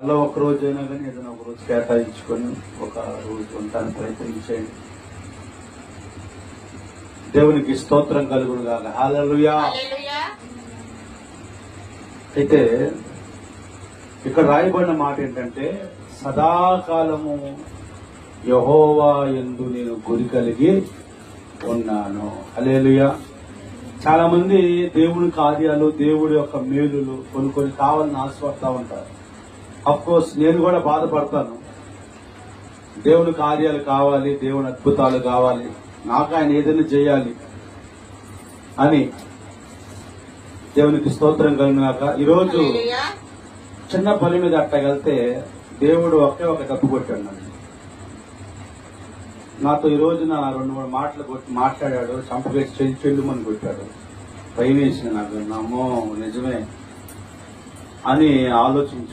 అలా ఒక రోజు అయినా కానీ ఏదైనా ఒక రోజు కేటాయించుకొని ఒక రోజు ఉండడానికి ప్రయత్నించండి. దేవునికి స్తోత్రం కలుగును గాక. హల్లెలూయా. అయితే ఇక్కడ రాయబడిన మాట ఏంటంటే, సదాకాలము యెహోవా యందు నేను గురి కలిగి ఉన్నాను. హల్లెలూయా. చాలా మంది దేవుని కార్యాలు, దేవుడి యొక్క మేలులు కొన్ని కావాలని ఆశపడతా ఉంటారు. అఫ్కోర్స్ నేను కూడా బాధపడతాను. దేవుని కార్యాలు కావాలి, దేవుని అద్భుతాలు కావాలి, నాకు ఆయన ఏదైనా చేయాలి అని. దేవునికి స్తోత్రం కలిగినాక ఈరోజు చిన్న పని మీద అట్టగలితే దేవుడు ఒకే ఒక దెబ్బ కొట్టాడు నన్ను. నాతో ఈ రోజున 2-3 మాటలు కొట్టి మాట్లాడాడు. చంపకేసి చెల్లుమని కొట్టాడు. భయం వేసింది నాకు. నమ్మో నిజమే అని ఆలోచించాను.